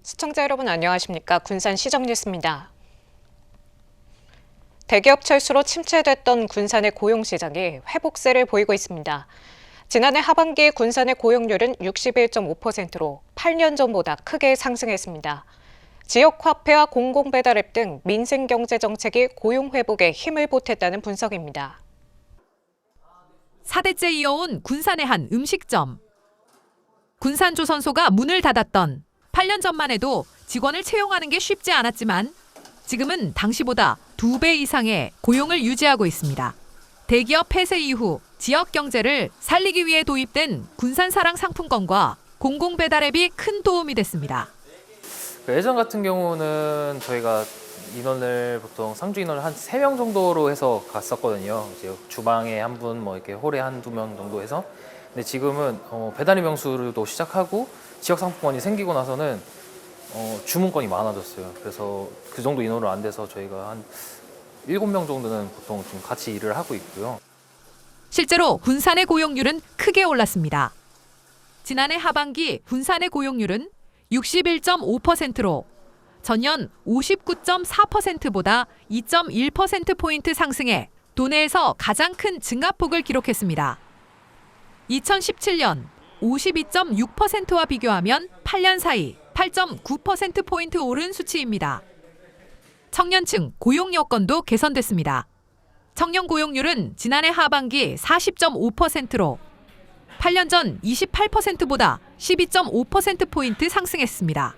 시청자 여러분 안녕하십니까? 군산 시정뉴스입니다. 대기업 철수로 침체됐던 군산의 고용시장이 회복세를 보이고 있습니다. 지난해 하반기 군산의 고용률은 61.5%로 8년 전보다 크게 상승했습니다. 지역 화폐와 공공배달앱 등 민생경제 정책이 고용 회복에 힘을 보탰다는 분석입니다. 4대째 이어온 군산의 한 음식점. 군산조선소가 문을 닫았던 8년 전만 해도 직원을 채용하는 게 쉽지 않았지만 지금은 당시보다 2배 이상의 고용을 유지하고 있습니다. 대기업 폐쇄 이후 지역 경제를 살리기 위해 도입된 군산사랑 상품권과 공공배달앱이 큰 도움이 됐습니다. 예전 같은 경우는 저희가 인원을 보통 상주 인원을 한 3명 정도로 해서 갔었거든요. 이제 주방에 한 분, 이렇게 홀에 한두 명 정도 해서. 근데 지금은 배달의 명수도 시작하고 지역 상품권이 생기고 나서는 주문권이 많아졌어요. 그래서 그 정도 인원으로 안 돼서 저희가 한 7명 정도는 보통 좀 같이 일을 하고 있고요. 실제로 군산의 고용률은 크게 올랐습니다. 지난해 하반기 군산의 고용률은 61.5%로 전년 59.4%보다 2.1%포인트 상승해 도내에서 가장 큰 증가폭을 기록했습니다. 2017년 52.6%와 비교하면 8년 사이 8.9%포인트 오른 수치입니다. 청년층 고용 여건도 개선됐습니다. 청년 고용률은 지난해 하반기 40.5%로 8년 전 28%보다 12.5%포인트 상승했습니다.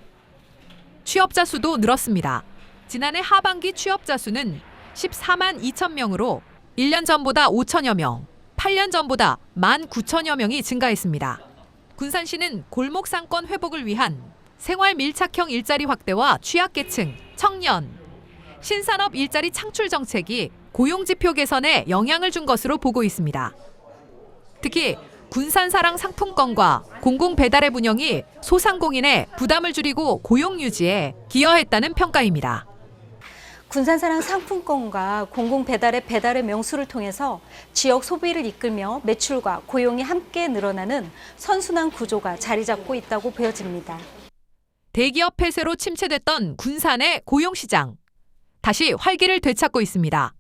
취업자 수도 늘었습니다. 지난해 하반기 취업자 수는 14만 2천 명으로 1년 전보다 5천여 명, 8년 전보다 19,000여 명이 증가했습니다. 군산시는 골목 상권 회복을 위한 생활 밀착형 일자리 확대와 취약계층, 청년, 신산업 일자리 창출 정책이 고용지표 개선에 영향을 준 것으로 보고 있습니다. 특히 군산사랑 상품권과 공공배달앱 운영이 소상공인의 부담을 줄이고 고용 유지에 기여했다는 평가입니다. 군산사랑 상품권과 공공배달앱 배달의 명수를 통해서 지역 소비를 이끌며 매출과 고용이 함께 늘어나는 선순환 구조가 자리 잡고 있다고 보여집니다. 대기업 폐쇄로 침체됐던 군산의 고용시장. 다시 활기를 되찾고 있습니다.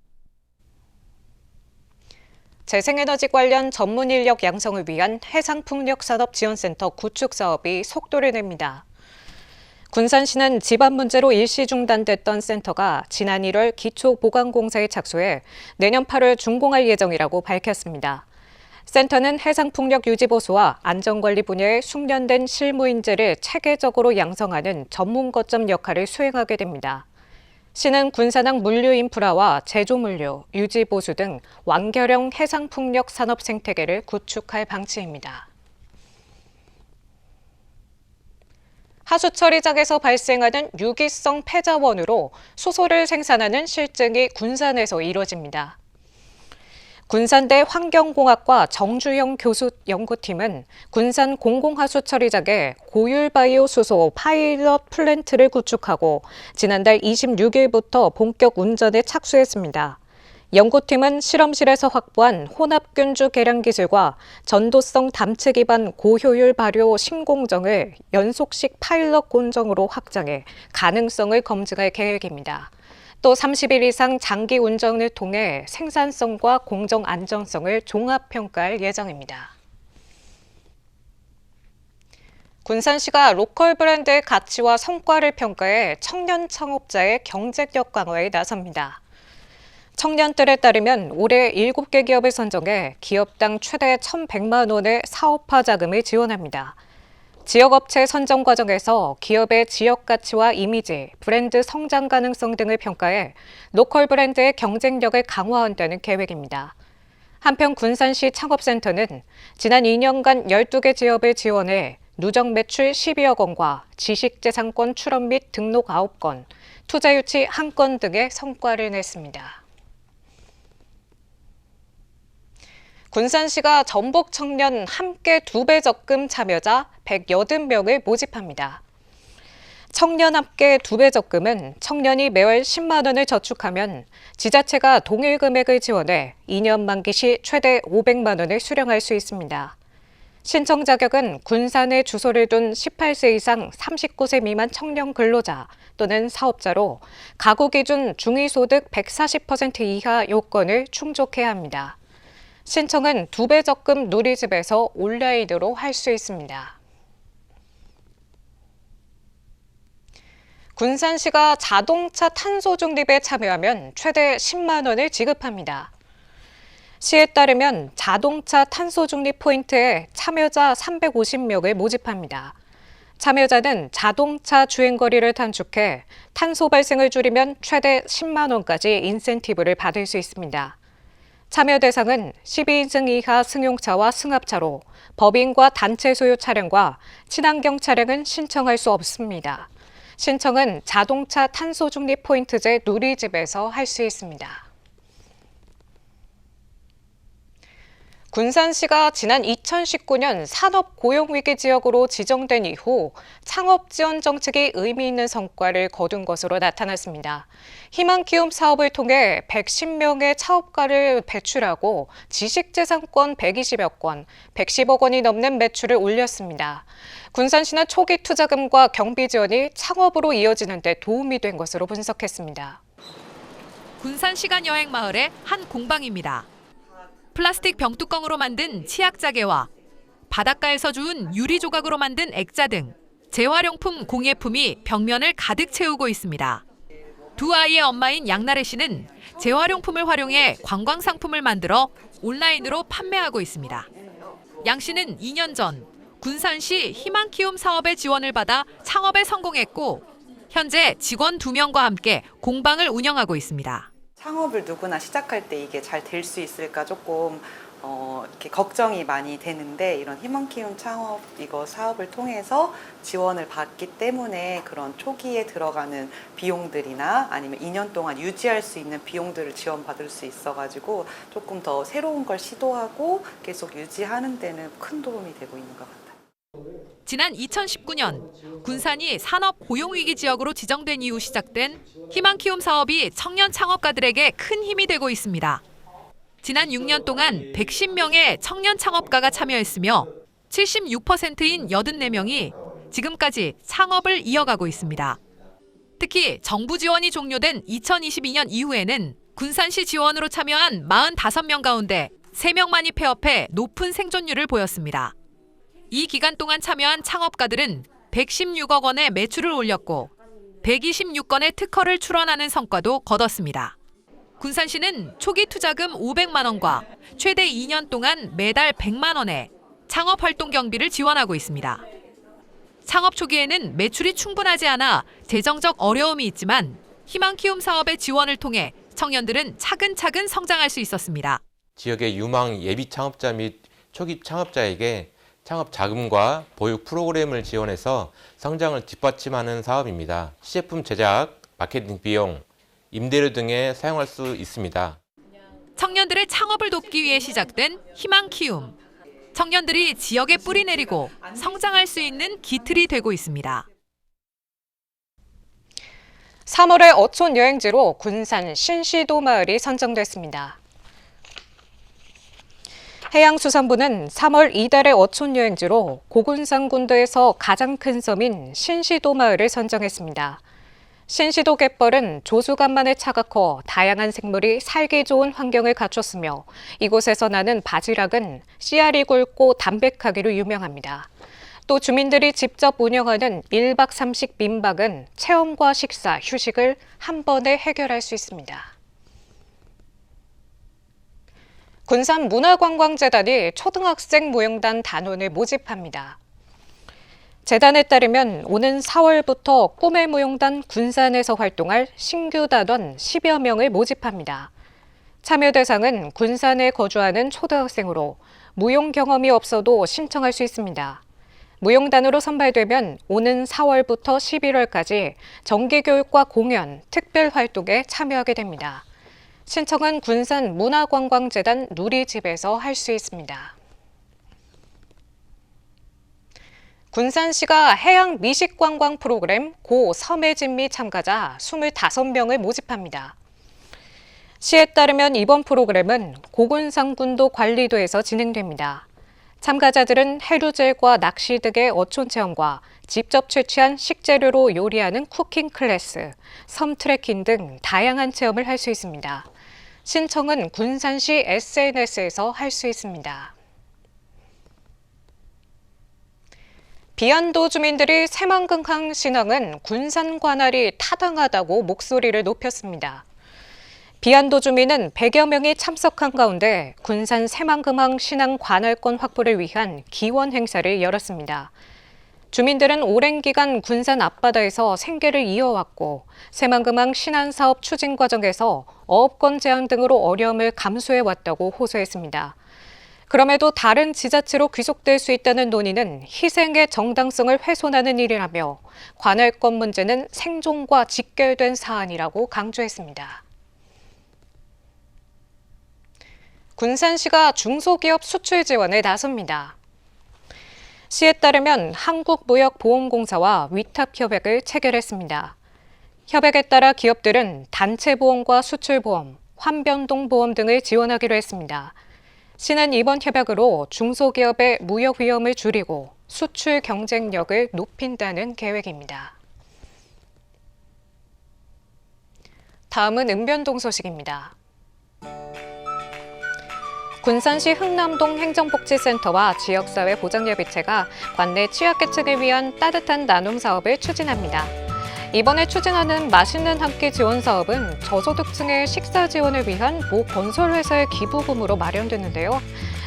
재생에너지 관련 전문 인력 양성을 위한 해상풍력산업지원센터 구축 사업이 속도를 냅니다. 군산시는 집안 문제로 일시 중단됐던 센터가 지난 1월 기초 보강 공사에 착수해 내년 8월 준공할 예정이라고 밝혔습니다. 센터는 해상풍력 유지보수와 안전관리 분야의 숙련된 실무 인재를 체계적으로 양성하는 전문 거점 역할을 수행하게 됩니다. 시는 군산항 물류 인프라와 제조 물류, 유지 보수 등 완결형 해상풍력 산업 생태계를 구축할 방침입니다. 하수 처리장에서 발생하는 유기성 폐자원으로 수소를 생산하는 실증이 군산에서 이뤄집니다. 군산대 환경공학과 정주영 교수 연구팀은 군산 공공하수처리장에 고율바이오 수소 파일럿 플랜트를 구축하고 지난달 26일부터 본격 운전에 착수했습니다. 연구팀은 실험실에서 확보한 혼합균주 계량 기술과 전도성 담체 기반 고효율 발효 신공정을 연속식 파일럿 공정으로 확장해 가능성을 검증할 계획입니다. 또 30일 이상 장기 운전을 통해 생산성과 공정 안전성을 종합평가할 예정입니다. 군산시가 로컬 브랜드의 가치와 성과를 평가해 청년 창업자의 경쟁력 강화에 나섭니다. 청년들에 따르면 올해 7개 기업을 선정해 기업당 최대 1,100만 원의 사업화 자금을 지원합니다. 지역업체 선정 과정에서 기업의 지역 가치와 이미지, 브랜드 성장 가능성 등을 평가해 로컬 브랜드의 경쟁력을 강화한다는 계획입니다. 한편 군산시 창업센터는 지난 2년간 12개 지역을 지원해 누적 매출 12억 원과 지식재산권 출원 및 등록 9건, 투자 유치 1건 등의 성과를 냈습니다. 군산시가 전북 청년 함께 2배 적금 참여자 180명을 모집합니다. 청년 함께 2배 적금은 청년이 매월 10만 원을 저축하면 지자체가 동일 금액을 지원해 2년 만기 시 최대 500만 원을 수령할 수 있습니다. 신청 자격은 군산에 주소를 둔 18세 이상 39세 미만 청년 근로자 또는 사업자로 가구 기준 중위소득 140% 이하 요건을 충족해야 합니다. 신청은 2배 적금 누리집에서 온라인으로 할 수 있습니다. 군산시가 자동차 탄소 중립에 참여하면 최대 10만 원을 지급합니다. 시에 따르면 자동차 탄소 중립 포인트에 참여자 350명을 모집합니다. 참여자는 자동차 주행거리를 단축해 탄소 발생을 줄이면 최대 10만 원까지 인센티브를 받을 수 있습니다. 참여 대상은 12인승 이하 승용차와 승합차로 법인과 단체 소유 차량과 친환경 차량은 신청할 수 없습니다. 신청은 자동차 탄소 중립 포인트제 누리집에서 할 수 있습니다. 군산시가 지난 2019년 산업 고용위기 지역으로 지정된 이후 창업 지원 정책이 의미 있는 성과를 거둔 것으로 나타났습니다. 희망키움 사업을 통해 110명의 창업가를 배출하고 지식재산권 120여 건, 110억 원이 넘는 매출을 올렸습니다. 군산시는 초기 투자금과 경비 지원이 창업으로 이어지는 데 도움이 된 것으로 분석했습니다. 군산 시간여행 마을의 한 공방입니다. 플라스틱 병뚜껑으로 만든 치약 자개와 바닷가에서 주운 유리 조각으로 만든 액자 등 재활용품 공예품이 벽면을 가득 채우고 있습니다. 두 아이의 엄마인 양나래 씨는 재활용품을 활용해 관광 상품을 만들어 온라인으로 판매하고 있습니다. 양 씨는 2년 전 군산시 희망키움 사업의 지원을 받아 창업에 성공했고 현재 직원 2명과 함께 공방을 운영하고 있습니다. 창업을 누구나 시작할 때 이게 잘 될 수 있을까 조금 이렇게 걱정이 많이 되는데 이런 희망키움 창업 이거 사업을 통해서 지원을 받기 때문에 그런 초기에 들어가는 비용들이나 아니면 2년 동안 유지할 수 있는 비용들을 지원받을 수 있어가지고 조금 더 새로운 걸 시도하고 계속 유지하는 데는 큰 도움이 되고 있는 것 같아요. 지난 2019년 군산이 산업 고용위기 지역으로 지정된 이후 시작된 희망키움 사업이 청년 창업가들에게 큰 힘이 되고 있습니다. 지난 6년 동안 110명의 청년 창업가가 참여했으며 76%인 84명이 지금까지 창업을 이어가고 있습니다. 특히 정부 지원이 종료된 2022년 이후에는 군산시 지원으로 참여한 45명 가운데 3명만이 폐업해 높은 생존율을 보였습니다. 이 기간 동안 참여한 창업가들은 116억 원의 매출을 올렸고 126건의 특허를 출원하는 성과도 거뒀습니다. 군산시는 초기 투자금 500만 원과 최대 2년 동안 매달 100만 원의 창업 활동 경비를 지원하고 있습니다. 창업 초기에는 매출이 충분하지 않아 재정적 어려움이 있지만 희망키움 사업의 지원을 통해 청년들은 차근차근 성장할 수 있었습니다. 지역의 유망 예비 창업자 및 초기 창업자에게 창업 자금과 보육 프로그램을 지원해서 성장을 뒷받침하는 사업입니다. 시제품 제작, 마케팅 비용, 임대료 등에 사용할 수 있습니다. 청년들의 창업을 돕기 위해 시작된 희망키움. 청년들이 지역에 뿌리 내리고 성장할 수 있는 기틀이 되고 있습니다. 3월의 어촌 여행지로 군산 신시도 마을이 선정됐습니다. 해양수산부는 3월 이달의 어촌 여행지로 고군산 군도에서 가장 큰 섬인 신시도 마을을 선정했습니다. 신시도 갯벌은 조수간만에 차가 커 다양한 생물이 살기 좋은 환경을 갖췄으며 이곳에서 나는 바지락은 씨알이 굵고 담백하기로 유명합니다. 또 주민들이 직접 운영하는 1박 3식 민박은 체험과 식사, 휴식을 한 번에 해결할 수 있습니다. 군산문화관광재단이 초등학생 무용단 단원을 모집합니다. 재단에 따르면 오는 4월부터 꿈의 무용단 군산에서 활동할 신규 단원 10여 명을 모집합니다. 참여 대상은 군산에 거주하는 초등학생으로 무용 경험이 없어도 신청할 수 있습니다. 무용단으로 선발되면 오는 4월부터 11월까지 정기교육과 공연, 특별활동에 참여하게 됩니다. 신청은 군산 문화관광재단 누리집에서 할 수 있습니다. 군산시가 해양 미식관광 프로그램 고 섬해진미 참가자 25명을 모집합니다. 시에 따르면 이번 프로그램은 고군산군도 관리도에서 진행됩니다. 참가자들은 해루질과 낚시 등의 어촌 체험과 직접 채취한 식재료로 요리하는 쿠킹 클래스, 섬 트레킹 등 다양한 체험을 할 수 있습니다. 신청은 군산시 SNS에서 할 수 있습니다. 비안도 주민들이 새만금항 신항은 군산 관할이 타당하다고 목소리를 높였습니다. 비안도 주민은 100여 명이 참석한 가운데 군산 새만금항 신항 관할권 확보를 위한 기원 행사를 열었습니다. 주민들은 오랜 기간 군산 앞바다에서 생계를 이어왔고 새만금항 신안 사업 추진 과정에서 어업권 제한 등으로 어려움을 감수해왔다고 호소했습니다. 그럼에도 다른 지자체로 귀속될 수 있다는 논의는 희생의 정당성을 훼손하는 일이라며 관할권 문제는 생존과 직결된 사안이라고 강조했습니다. 군산시가 중소기업 수출 지원에 나섭니다. 시에 따르면 한국무역보험공사와 위탁협약을 체결했습니다. 협약에 따라 기업들은 단체보험과 수출보험, 환변동보험 등을 지원하기로 했습니다. 시는 이번 협약으로 중소기업의 무역 위험을 줄이고 수출 경쟁력을 높인다는 계획입니다. 다음은 은변동 소식입니다. 군산시 흥남동 행정복지센터와 지역사회 보장협의체가 관내 취약계층을 위한 따뜻한 나눔 사업을 추진합니다. 이번에 추진하는 맛있는 한 끼 지원 사업은 저소득층의 식사 지원을 위한 모 건설회사의 기부금으로 마련됐는데요.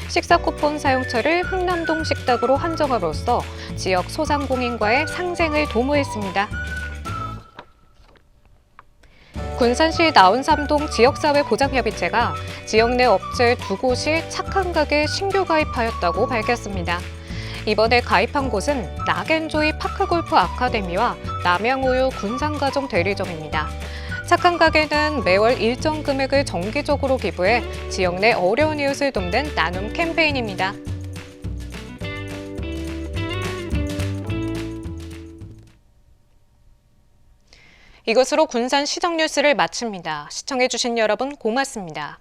식사 쿠폰 사용처를 흥남동 식탁으로 한정함으로써 지역 소상공인과의 상생을 도모했습니다. 군산시 나운삼동 지역사회 보장협의체가 지역 내 업체 2곳이 착한 가게 신규 가입하였다고 밝혔습니다. 이번에 가입한 곳은 락앤조이 파크골프 아카데미와 남양우유 군산가정 대리점입니다. 착한 가게는 매월 일정 금액을 정기적으로 기부해 지역 내 어려운 이웃을 돕는 나눔 캠페인입니다. 이것으로 군산 시정 뉴스를 마칩니다. 시청해주신 여러분 고맙습니다.